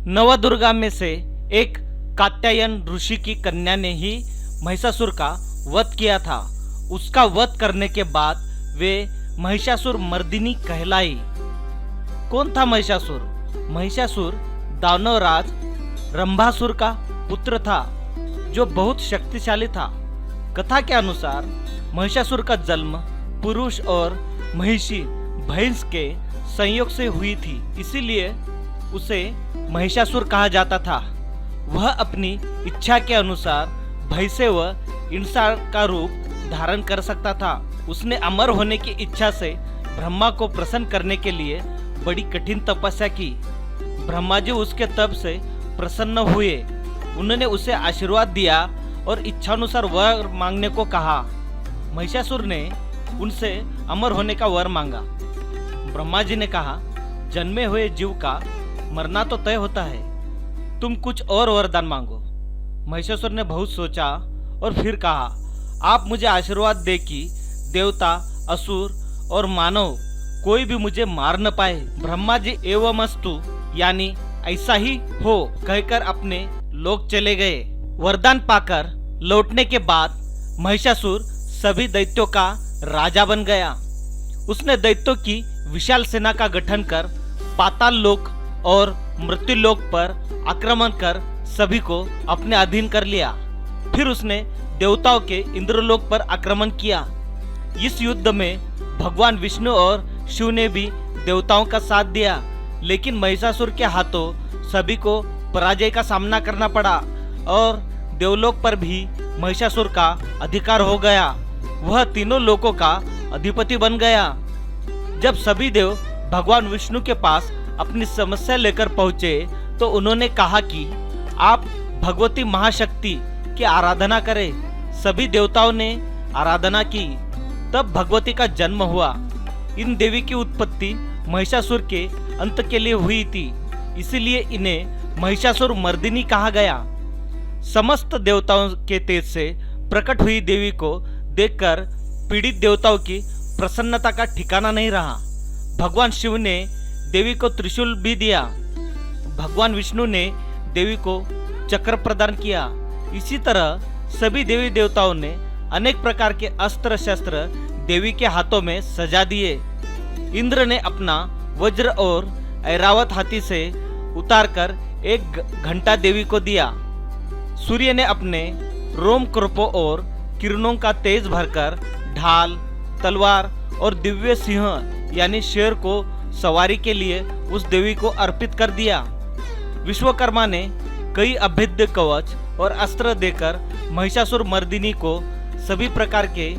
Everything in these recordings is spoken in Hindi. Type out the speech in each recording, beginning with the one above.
नवदुर्गा में से एक कात्यायन ऋषि की कन्या ने ही महिषासुर का वध किया था। उसका वध करने के बाद वे महिषासुर मर्दिनी कहलाई। कौन था महिषासुर? महिषासुर दानवराज रंभासुर का पुत्र था जो बहुत शक्तिशाली था। कथा के अनुसार महिषासुर का जन्म पुरुष और महिषी भैंस के संयोग से हुई थी, इसीलिए उसे महिषासुर कहा जाता था। वह अपनी इच्छा के अनुसार भैंसे व इंसान का रूप धारण कर सकता था। उसने अमर होने की इच्छा से ब्रह्मा को प्रसन्न करने के लिए बड़ी कठिन तपस्या की। ब्रह्मा जी उसके तप से प्रसन्न हुए। उन्होंने उसे आशीर्वाद दिया और इच्छानुसार वर मांगने को कहा। महिषासुर ने उनसे अमर होने का वर मांगा। ब्रह्मा जी ने कहा, जन्मे हुए जीव का मरना तो तय होता है, तुम कुछ और वरदान मांगो। महिषासुर ने बहुत सोचा और फिर कहा, आप मुझे आशीर्वाद दे कि देवता, असुर और मानव कोई भी मुझे मार न पाए। ब्रह्मा जी एवमस्तु यानी ऐसा ही हो कहकर अपने लोक चले गए। वरदान पाकर लौटने के बाद महिषासुर सभी दैत्यों का राजा बन गया। उसने दैत्यों की विशाल सेना का गठन कर पाताल लोक और मृत्यु लोक पर आक्रमण कर सभी को अपने अधीन कर लिया। फिर उसने देवताओं के इंद्रलोक पर आक्रमण किया। इस युद्ध में भगवान विष्णु और शिव ने भी देवताओं का साथ दिया, लेकिन महिषासुर के हाथों सभी को पराजय का सामना करना पड़ा और देवलोक पर भी महिषासुर का अधिकार हो गया। वह तीनों लोकों का अधिपति बन गया। जब सभी देव भगवान विष्णु के पास अपनी समस्या लेकर पहुंचे तो उन्होंने कहा कि आप भगवती महाशक्ति की आराधना करें। सभी देवताओं ने आराधना की। तब भगवती का जन्म हुआ। इन देवी की उत्पत्ति महिषासुर के अंत के लिए हुई थी, इसीलिए इन्हें महिषासुर मर्दिनी कहा गया। समस्त देवताओं के तेज से प्रकट हुई देवी को देखकर पीड़ित देवताओं की प्रसन्नता का ठिकाना नहीं रहा। भगवान शिव ने देवी को त्रिशूल भी दिया। भगवान विष्णु ने देवी को चक्र प्रदान किया। इसी तरह सभी देवी देवताओं ने अनेक प्रकार के अस्त्र शस्त्र देवी के हाथों में सजा दिए। इंद्र ने अपना वज्र और ऐरावत हाथी से उतारकर एक घंटा देवी को दिया। सूर्य ने अपने रोम कृपों और किरणों का तेज भरकर ढाल, तलवार और दिव्य सिंह यानी शेर को सवारी के लिए उस देवी को अर्पित कर दिया। विश्वकर्मा ने कई अभेद्य कवच और अस्त्र देकर महिषासुर मर्दिनी को सभी प्रकार के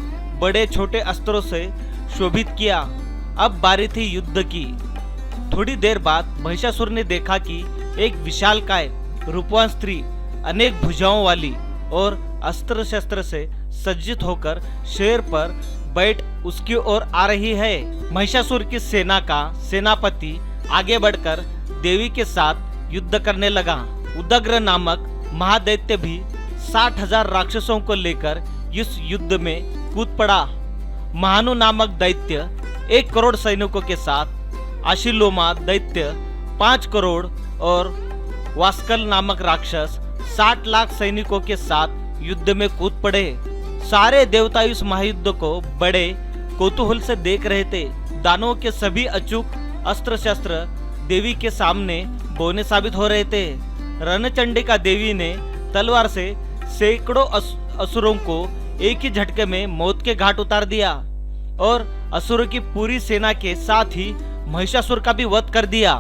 बड़े छोटे अस्त्रों से शोभित किया। अब बारी थी युद्ध की। थोड़ी देर बाद महिषासुर ने देखा कि एक विशालकाय रूपवान स्त्री अनेक भुजाओं वाली और अस्त्र शस्त्र से सज्जित होकर शेर पर बैठ उसकी ओर आ रही है। महिषासुर की सेना का सेनापति आगे बढ़कर देवी के साथ युद्ध करने लगा। उदग्र नामक महादैत्य भी 60,000 राक्षसों को लेकर इस युद्ध में कूद पड़ा। महानु नामक दैत्य 1 करोड़ सैनिकों के साथ, आशिलोमा दैत्य 5 करोड़ और वास्कल नामक राक्षस 60 लाख सैनिकों के साथ युद्ध में कूद पड़े। सारे देवता इस महायुद्ध को बड़े कौतूहल से देख रहे थे। दानवों के सभी अचूक अस्त्र शस्त्र देवी के सामने बौने साबित हो रहे थे। रणचंडिका देवी ने तलवार से सैकड़ों असुरों को एक ही झटके में मौत के घाट उतार दिया और असुरों की पूरी सेना के साथ ही महिषासुर का भी वध कर दिया।